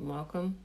Welcome.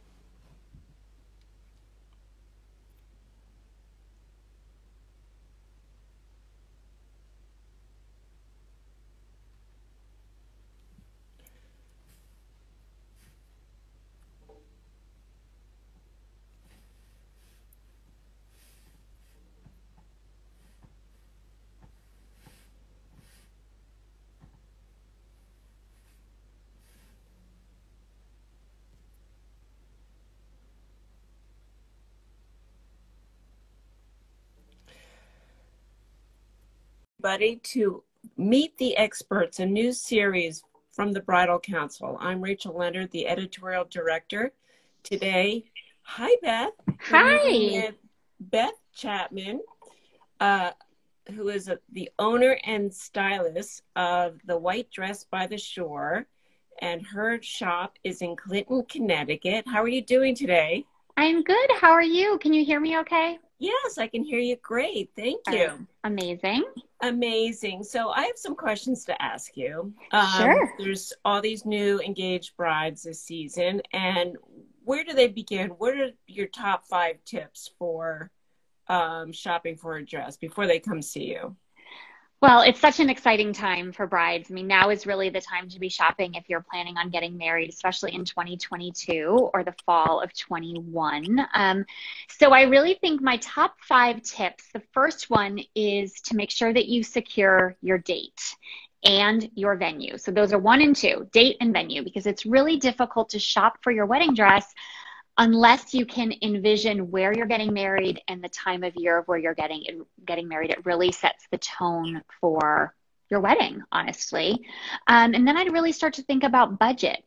Everybody, to Meet the Experts, a new series from the Bridal Council. I'm Rachel Leonard, the editorial director. Today, hi Beth. We're meeting Hi. with Beth Chapman, who is the owner and stylist of the White Dress by the Shore, and her shop is in Clinton, Connecticut. How are you doing today? I'm good. How are you? Can you hear me okay? Yes, I can hear you great. Thank All right. you. Amazing. Amazing. So I have some questions to ask you. Sure. There's all these new engaged brides this season, and where do they begin? What are your top 5 tips for shopping for a dress before they come see you? Well, it's such an exciting time for brides. I mean, now is really the time to be shopping if you're planning on getting married, especially in 2022 or the fall of 21. So I really think my top 5 tips, the first one is to make sure that you secure your date and your venue. So those are 1 and 2, date and venue, because it's really difficult to shop for your wedding dress unless you can envision where you're getting married and the time of year of where you're getting married. It really sets the tone for your wedding, honestly. And then I'd really start to think about budget.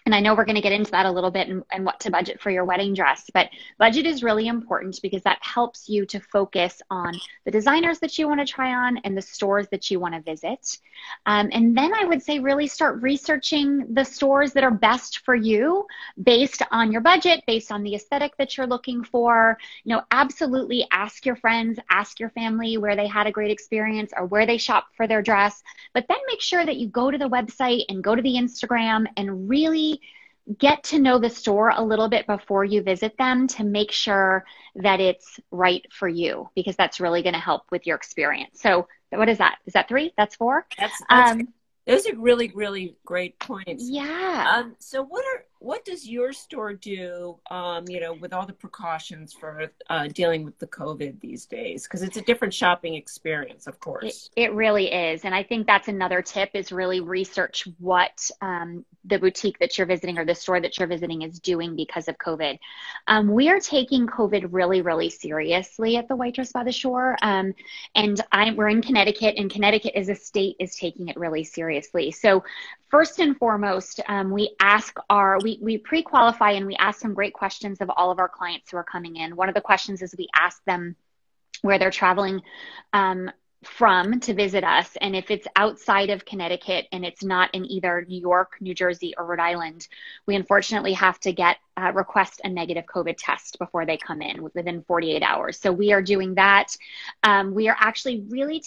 And I know we're going to get into that a little bit and what to budget for your wedding dress, but budget is really important because that helps you to focus on the designers that you want to try on and the stores that you want to visit. And then I would say really start researching the stores that are best for you based on your budget, based on the aesthetic that you're looking for. You know, absolutely ask your friends, ask your family where they had a great experience or where they shopped for their dress, but then make sure that you go to the website and go to the Instagram and really get to know the store a little bit before you visit them to make sure that it's right for you, because that's really going to help with your experience. So what is that? Is that 3? That's 4? That's those are really, really great points. Yeah. So what does your store do, with all the precautions for dealing with the COVID these days? Because it's a different shopping experience, of It, course. it really is. And I think that's another tip is really research what the boutique that you're visiting or the store that you're visiting is doing because of COVID. We are taking COVID really, really seriously at the White Dress by the Shore. We're in Connecticut, and Connecticut as a state is taking it really seriously. So first and foremost, we pre-qualify and we ask some great questions of all of our clients who are coming in. One of the questions is we ask them where they're traveling from to visit us. And if it's outside of Connecticut and it's not in either New York, New Jersey, or Rhode Island, we unfortunately have to request a negative COVID test before they come in within 48 hours. So we are doing that. We are actually really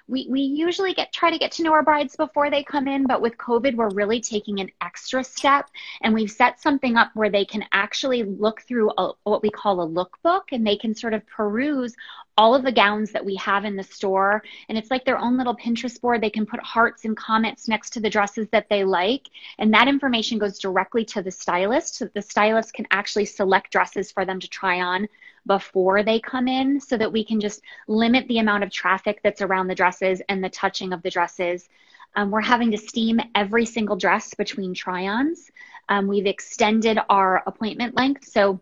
we usually try to get to know our brides before they come in, but with COVID, we're really taking an extra step, and we've set something up where they can actually look through what we call a lookbook, and they can sort of peruse all of the gowns that we have in the store. And it's like their own little Pinterest board. They can put hearts and comments next to the dresses that they like. And that information goes directly to the stylist. So the stylist can actually select dresses for them to try on before they come in, so that we can just limit the amount of traffic that's around the dresses and the touching of the dresses. We're having to steam every single dress between try-ons. We've extended our appointment length. So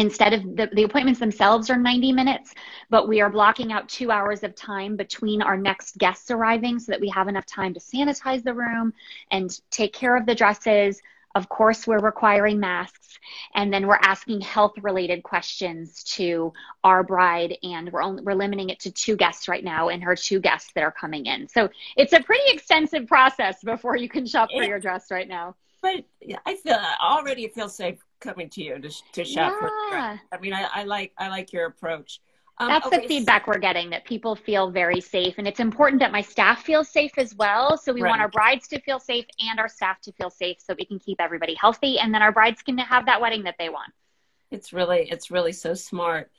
instead of the appointments themselves are 90 minutes, but we are blocking out 2 hours of time between our next guests arriving so that we have enough time to sanitize the room and take care of the dresses. Of course, we're requiring masks, and then we're asking health-related questions to our bride, and we're limiting it to 2 guests right now and her 2 guests that are coming in. So it's a pretty extensive process before you can shop for your dress right now. But I feel safe coming to you to shop for a dress. Yeah. I mean, I like your approach. That's the Okay. feedback we're getting, that people feel very safe. And it's important that my staff feels safe as well. So we want our Right. brides to feel safe and our staff to feel safe so we can keep everybody healthy. And then our brides can have that wedding that they want. It's really so smart.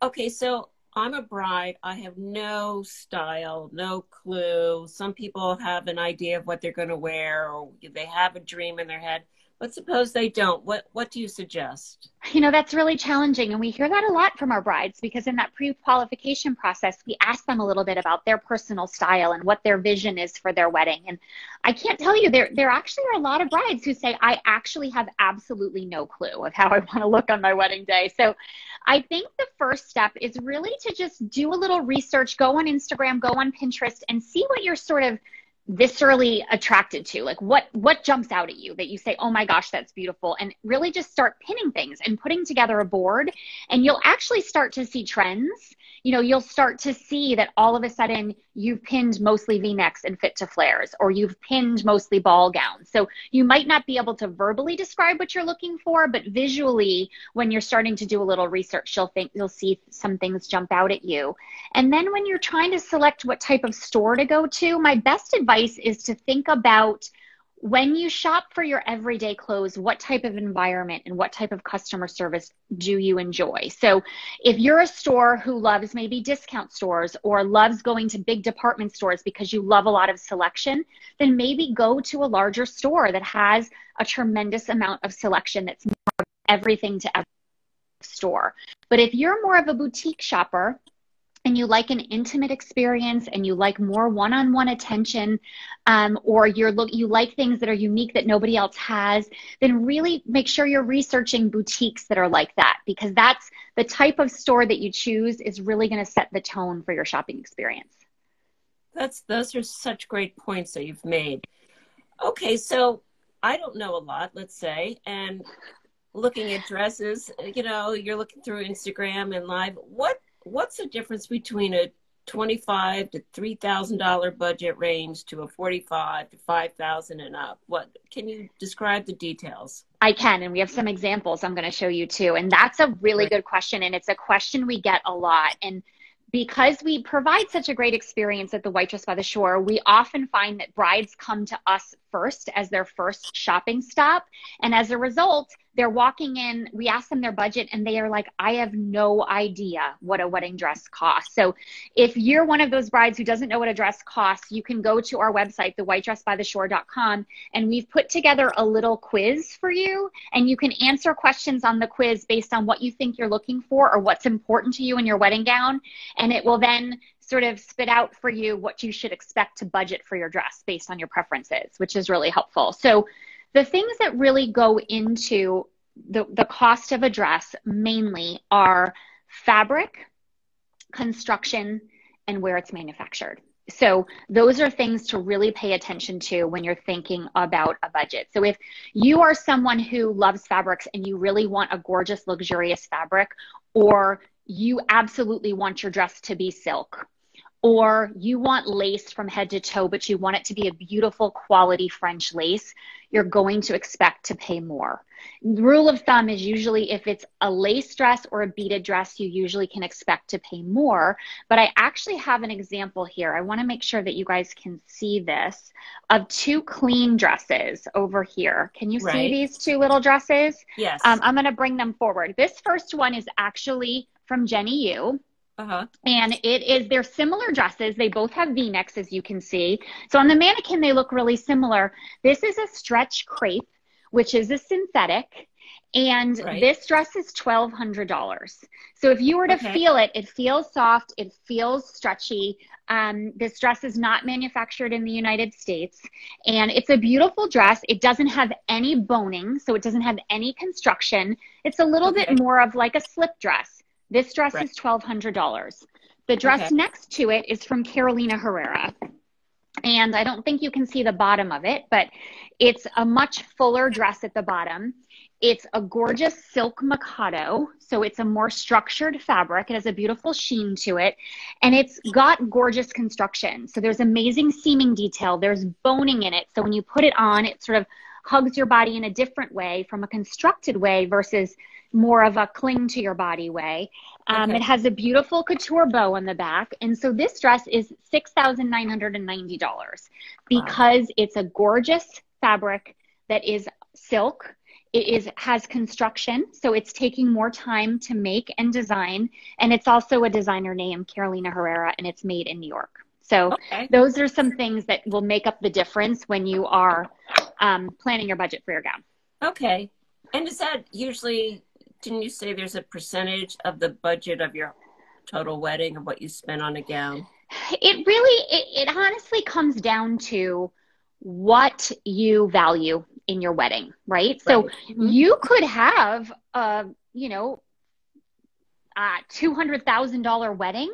Okay, so I'm a bride. I have no style, no clue. Some people have an idea of what they're going to wear, or they have a dream in their head. But suppose they don't. What do you suggest? You know, that's really challenging. And we hear that a lot from our brides, because in that pre-qualification process, we ask them a little bit about their personal style and what their vision is for their wedding. And I can't tell you, there actually are a lot of brides who say, I actually have absolutely no clue of how I want to look on my wedding day. So I think the first step is really to just do a little research, go on Instagram, go on Pinterest, and see what you're sort of viscerally attracted to. Like what jumps out at you that you say, oh my gosh, that's beautiful, and really just start pinning things and putting together a board, and you'll actually start to see trends. You know, you'll start to see that all of a sudden you've pinned mostly V-necks and fit to flares, or you've pinned mostly ball gowns. So you might not be able to verbally describe what you're looking for, but visually, when you're starting to do a little research, you'll see some things jump out at you. And then when you're trying to select what type of store to go to, my best advice is to think about, when you shop for your everyday clothes, what type of environment and what type of customer service do you enjoy? So if you're a store who loves maybe discount stores, or loves going to big department stores because you love a lot of selection, then maybe go to a larger store that has a tremendous amount of selection, that's more of everything to every store. But if you're more of a boutique shopper, and you like an intimate experience, and you like more one-on-one attention, or you like things that are unique that nobody else has, then really make sure you're researching boutiques that are like that, because that's the type of store that you choose is really going to set the tone for your shopping experience. Those are such great points that you've made. Okay, so I don't know a lot, let's say, and looking at dresses, you're looking through Instagram and live. What's the difference between a $25 to $3,000 budget range to a $45 to $5,000 and up? What can you describe the details? I can, and we have some examples I'm going to show you too. And that's a really good question, and it's a question we get a lot. And because we provide such a great experience at the White Dress by the Shore, we often find that brides come to us first as their first shopping stop. And as a result, they're walking in, we ask them their budget, and they are like, I have no idea what a wedding dress costs. So if you're one of those brides who doesn't know what a dress costs, you can go to our website, thewhitedressbytheshore.com, and we've put together a little quiz for you, and you can answer questions on the quiz based on what you think you're looking for or what's important to you in your wedding gown. And it will then sort of spit out for you what you should expect to budget for your dress based on your preferences, which is really helpful. So the things that really go into the cost of a dress mainly are fabric, construction, and where it's manufactured. So those are things to really pay attention to when you're thinking about a budget. So if you are someone who loves fabrics and you really want a gorgeous, luxurious fabric, or you absolutely want your dress to be silk, or you want lace from head to toe, but you want it to be a beautiful quality French lace, you're going to expect to pay more. Rule of thumb is usually if it's a lace dress or a beaded dress, you usually can expect to pay more. But I actually have an example here. I want to make sure that you guys can see this, of two clean dresses over here. Can you see these two little dresses? Yes. I'm going to bring them forward. This first one is actually from Jenny Yu. And they're similar dresses. They both have V-necks, as you can see. So on the mannequin, they look really similar. This is a stretch crepe, which is a synthetic. And this dress is $1,200. So if you were to feel it, it feels soft. It feels stretchy. This dress is not manufactured in the United States. And it's a beautiful dress. It doesn't have any boning, so it doesn't have any construction. It's a little bit more of like a slip dress. This dress is $1,200. The dress next to it is from Carolina Herrera. And I don't think you can see the bottom of it, but it's a much fuller dress at the bottom. It's a gorgeous silk mikado, so it's a more structured fabric. It has a beautiful sheen to it, and it's got gorgeous construction. So there's amazing seaming detail. There's boning in it. So when you put it on, it sort of hugs your body in a different way, from a constructed way versus more of a cling to your body way. Okay. It has a beautiful couture bow on the back. And so this dress is $6,990 because it's a gorgeous fabric that is silk. Has construction, so it's taking more time to make and design. And it's also a designer named Carolina Herrera, and it's made in New York. So those are some things that will make up the difference when you are planning your budget for your gown. Okay. And is that usually, didn't you say there's a percentage of the budget of your total wedding of what you spend on a gown? It honestly comes down to what you value in your wedding, right? So you could have $200,000 wedding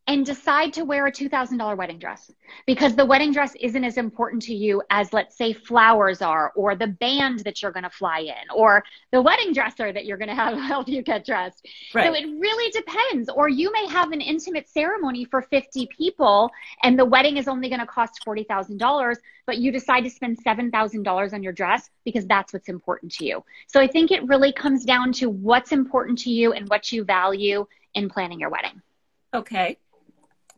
and decide to wear a $2,000 wedding dress because the wedding dress isn't as important to you as, let's say, flowers are, or the band that you're going to fly in, or the wedding dresser that you're going to have help you get dressed. Right. So it really depends. Or you may have an intimate ceremony for 50 people and the wedding is only going to cost $40,000, but you decide to spend $7,000 on your dress because that's what's important to you. So I think it really comes down to what's important to you and what you value in planning your wedding. Okay.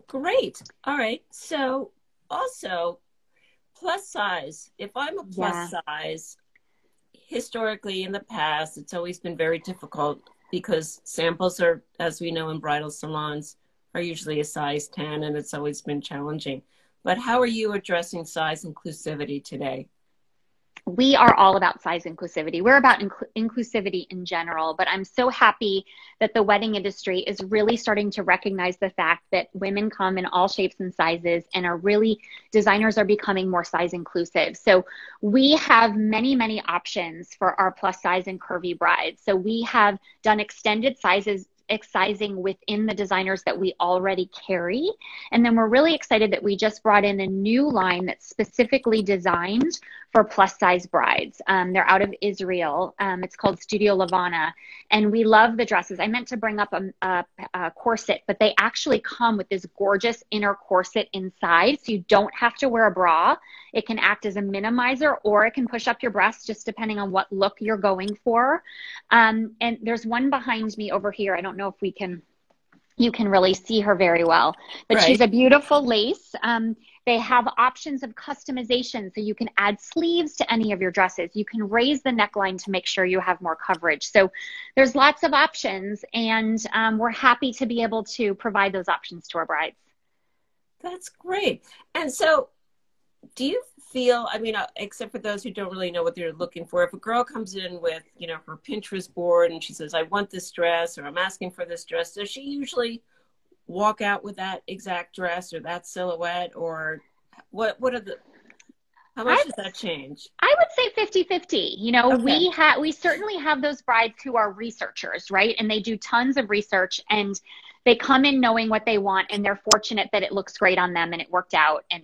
Great. All right. So also plus size. If I'm a plus size, historically in the past, it's always been very difficult because samples are, as we know in bridal salons, are usually a size 10 and it's always been challenging. But how are you addressing size inclusivity today? We are all about size inclusivity. We're about inclusivity in general, but I'm so happy that the wedding industry is really starting to recognize the fact that women come in all shapes and sizes and designers are becoming more size inclusive. So we have many, many options for our plus size and curvy brides. So we have done extended sizing within the designers that we already carry. And then we're really excited that we just brought in a new line that's specifically designed for plus size brides. They're out of Israel. It's called Studio Lavana. And we love the dresses. I meant to bring up a corset, but they actually come with this gorgeous inner corset inside. So you don't have to wear a bra. It can act as a minimizer or it can push up your breasts just depending on what look you're going for. And there's one behind me over here. I don't know if you can really see her very well, but she's a beautiful lace. They have options of customization. So you can add sleeves to any of your dresses. You can raise the neckline to make sure you have more coverage. So there's lots of options and we're happy to be able to provide those options to our brides. That's great. And so do you feel, I mean, except for those who don't really know what they're looking for, if a girl comes in with, her Pinterest board and she says, I want this dress, or I'm asking for this dress, does she usually walk out with that exact dress or that silhouette, or how much does that change? I would say 50-50. We certainly have those brides who are researchers, right? And they do tons of research and they come in knowing what they want and they're fortunate that it looks great on them and it worked out and,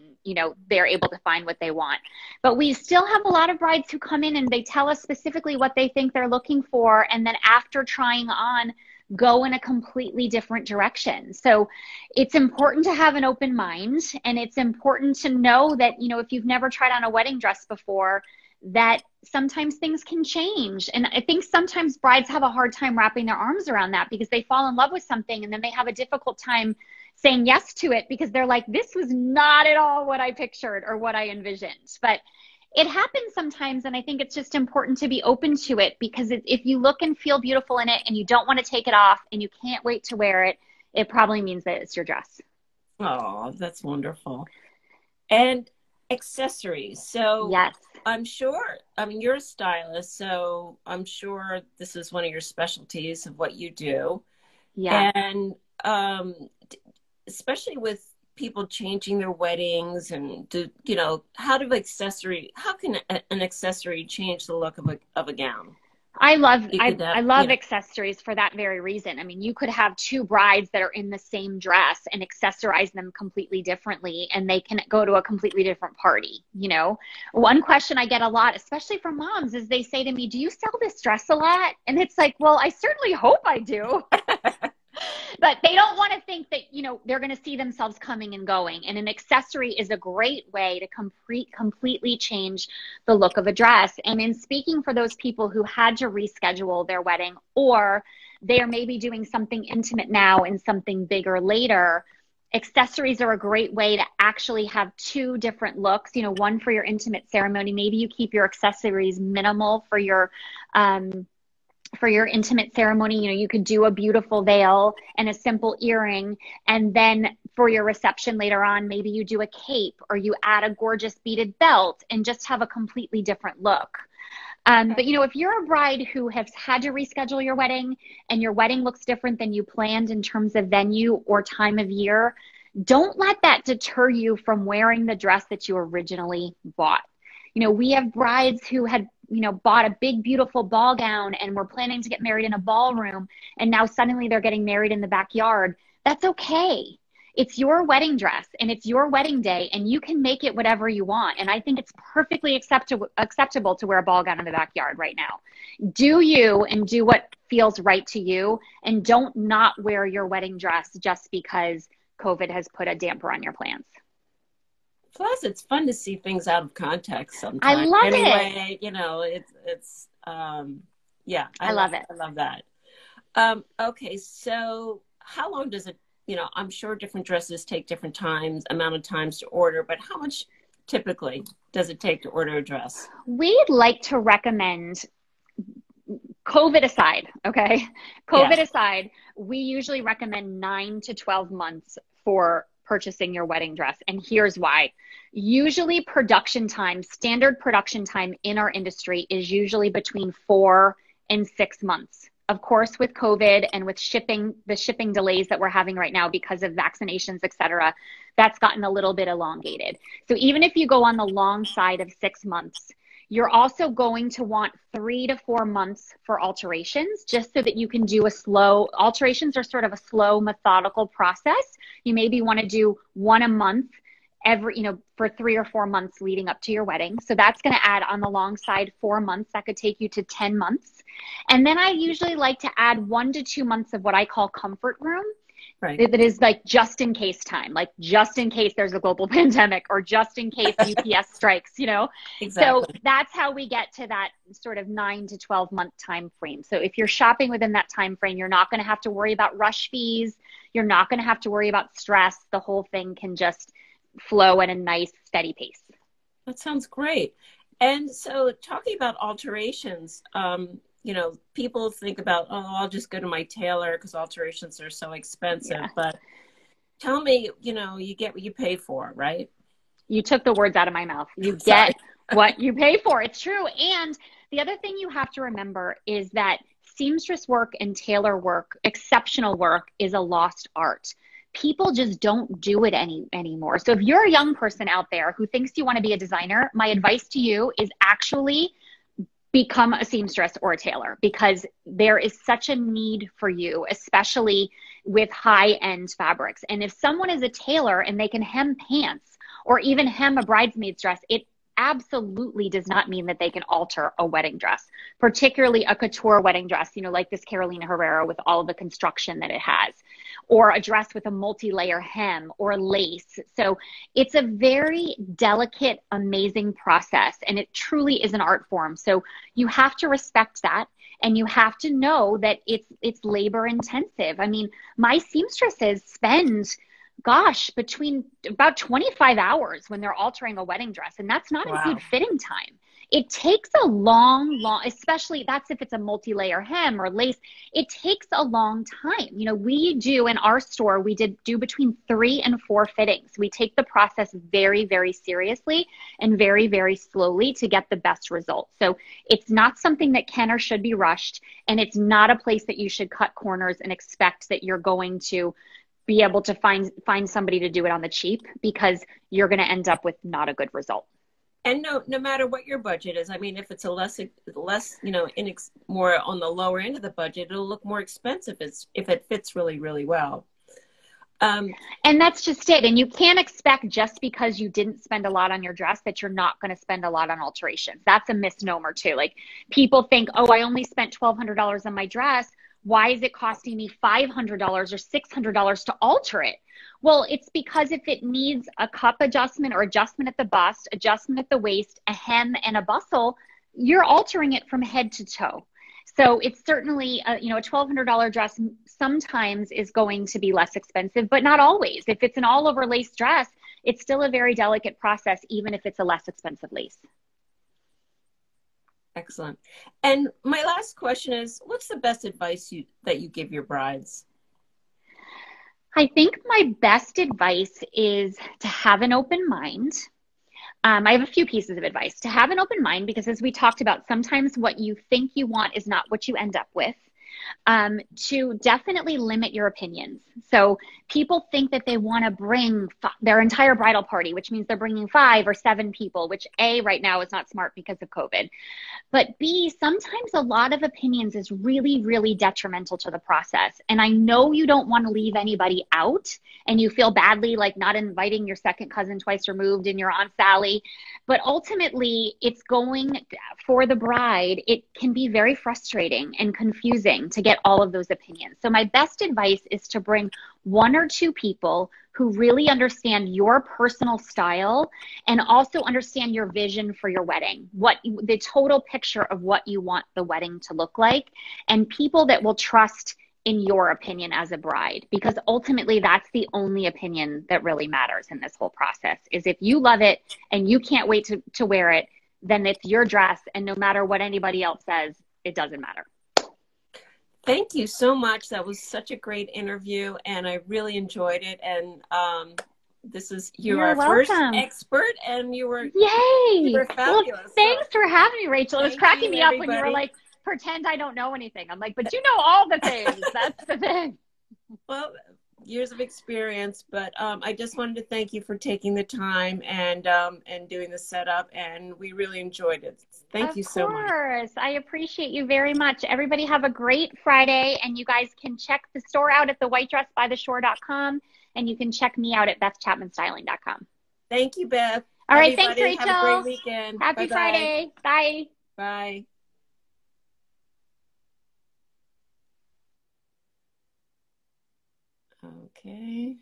they're able to find what they want. But we still have a lot of brides who come in and they tell us specifically what they think they're looking for. And then after trying on, go in a completely different direction. So it's important to have an open mind, and it's important to know that, if you've never tried on a wedding dress before, that sometimes things can change. And I think sometimes brides have a hard time wrapping their arms around that because they fall in love with something and then they have a difficult time saying yes to it because they're like, this was not at all what I pictured or what I envisioned. But it happens sometimes, and I think it's just important to be open to it because if you look and feel beautiful in it and you don't want to take it off and you can't wait to wear it, it probably means that it's your dress. Oh, that's wonderful. And accessories. So yes, I'm sure, you're a stylist, so I'm sure this is one of your specialties of what you do. Yeah. And especially with people changing their weddings and how can an accessory change the look of a gown? I love accessories for that very reason. You could have two brides that are in the same dress and accessorize them completely differently and they can go to a completely different party. One question I get a lot, especially from moms, is they say to me, do you sell this dress a lot? And it's like, well, I certainly hope I do. But they don't want to think that, you know, they're going to see themselves coming and going. And an accessory is a great way to completely change the look of a dress. And in speaking for those people who had to reschedule their wedding, or they are maybe doing something intimate now and something bigger later, accessories are a great way to actually have two different looks, you know, one for your intimate ceremony. Maybe you keep your accessories minimal for your intimate ceremony. You know, you could do a beautiful veil and a simple earring. And then for your reception later on, maybe you do a cape or you add a gorgeous beaded belt and just have a completely different look. But, you know, if you're a bride who has had to reschedule your wedding and your wedding looks different than you planned in terms of venue or time of year, don't let that deter you from wearing the dress that you originally bought. You know, we have brides who had, you know, bought a big, beautiful ball gown and were planning to get married in a ballroom, and now suddenly they're getting married in the backyard. That's okay. It's your wedding dress and it's your wedding day, and you can make it whatever you want. And I think it's perfectly acceptable to wear a ball gown in the backyard right now. Do you, and do what feels right to you, and don't not wear your wedding dress just because COVID has put a damper on your plans. Plus, it's fun to see things out of context sometimes. I love it. Anyway, you know, yeah. I love it. I love that. Okay, so how long does it, you know, I'm sure different dresses take different amount of times to order, but how much typically does it take to order a dress? We'd like to recommend, COVID aside, okay? COVID aside, we usually recommend 9 to 12 months for purchasing your wedding dress. And here's why. Usually production time, standard production time in our industry is usually between 4 and 6 months. Of course, with COVID and with the shipping delays that we're having right now because of vaccinations, et cetera, that's gotten a little bit elongated. So even if you go on the long side of 6 months, you're also going to want 3 to 4 months for alterations, just so that you can do alterations are sort of a slow, methodical process. You maybe want to do one a month for 3 or 4 months leading up to your wedding. So that's going to add on the long side 4 months. That could take you to 10 months. And then I usually like to add 1 to 2 months of what I call comfort room. Right. That is like just in case time, like just in case there's a global pandemic or just in case UPS strikes, you know? Exactly. So that's how we get to that sort of 9 to 12 month time frame. So if you're shopping within that time frame, you're not going to have to worry about rush fees. You're not going to have to worry about stress. The whole thing can just flow at a nice, steady pace. That sounds great. And so talking about alterations, you know, people think about, oh, I'll just go to my tailor because alterations are so expensive. Yeah. But tell me, you know, you get what you pay for, right? You took the words out of my mouth. You get what you pay for. It's true. And the other thing you have to remember is that seamstress work and tailor work, exceptional work, is a lost art. People just don't do it anymore. So if you're a young person out there who thinks you want to be a designer, my advice to you is actually become a seamstress or a tailor, because there is such a need for you, especially with high-end fabrics. And if someone is a tailor and they can hem pants or even hem a bridesmaid's dress, it absolutely does not mean that they can alter a wedding dress, particularly a couture wedding dress, you know, like this Carolina Herrera with all of the construction that it has, or a dress with a multi-layer hem or lace. So it's a very delicate, amazing process, and it truly is an art form. So you have to respect that, and you have to know that it's labor intensive. I mean, my seamstresses spend, between about 25 hours when they're altering a wedding dress. And that's not include fitting time. It takes a long, especially that's if it's a multi-layer hem or lace, it takes a long time. You know, we do in our store, we do between 3 and 4 fittings. We take the process very, very seriously and very, very slowly to get the best results. So it's not something that can or should be rushed. And it's not a place that you should cut corners and expect that you're going to be able to find somebody to do it on the cheap, because you're going to end up with not a good result. And no matter what your budget is, I mean, if it's a less, you know, more on the lower end of the budget, it'll look more expensive if it fits really, really well. And that's just it. And you can't expect just because you didn't spend a lot on your dress that you're not going to spend a lot on alterations. That's a misnomer too. Like, people think, oh, I only spent $1,200 on my dress. Why is it costing me $500 or $600 to alter it? Well, it's because if it needs a cup adjustment or adjustment at the bust, adjustment at the waist, a hem, and a bustle, you're altering it from head to toe. So it's certainly, a $1,200 dress sometimes is going to be less expensive, but not always. If it's an all over lace dress, it's still a very delicate process, even if it's a less expensive lace. Excellent. And my last question is, what's the best advice that you give your brides? I think my best advice is to have an open mind. I have a few pieces of advice. To have an open mind, because as we talked about, sometimes what you think you want is not what you end up with. To definitely limit your opinions. So people think that they want to bring their entire bridal party, which means they're bringing 5 or 7 people, which A, right now is not smart because of COVID. But B, sometimes a lot of opinions is really, really detrimental to the process. And I know you don't want to leave anybody out and you feel badly like not inviting your second cousin twice removed and your Aunt Sally. But ultimately, it's going for the bride. It can be very frustrating and confusing to get all of those opinions. So my best advice is to bring 1 or 2 people who really understand your personal style and also understand your vision for your wedding, the total picture of what you want the wedding to look like, and people that will trust in your opinion as a bride, because ultimately that's the only opinion that really matters in this whole process. Is if you love it and you can't wait to wear it, then it's your dress, and no matter what anybody else says, it doesn't matter. Thank you so much. That was such a great interview, and I really enjoyed it. And you're our welcome. First expert, and you were fabulous. Well, thanks for having me, Rachel. It was cracking me up when you were like, pretend I don't know anything. I'm like, but you know all the things. That's the thing. Well, years of experience, but I just wanted to thank you for taking the time and doing the setup, and we really enjoyed it. Thank you so much. Of course. I appreciate you very much. Everybody have a great Friday, and you guys can check the store out at thewhitedressbytheshore.com, and you can check me out at bethchapmanstyling.com. Thank you, Beth. All right. Thanks, Rachel. Have a great weekend. Happy Bye-bye. Friday. Bye. Bye. Okay.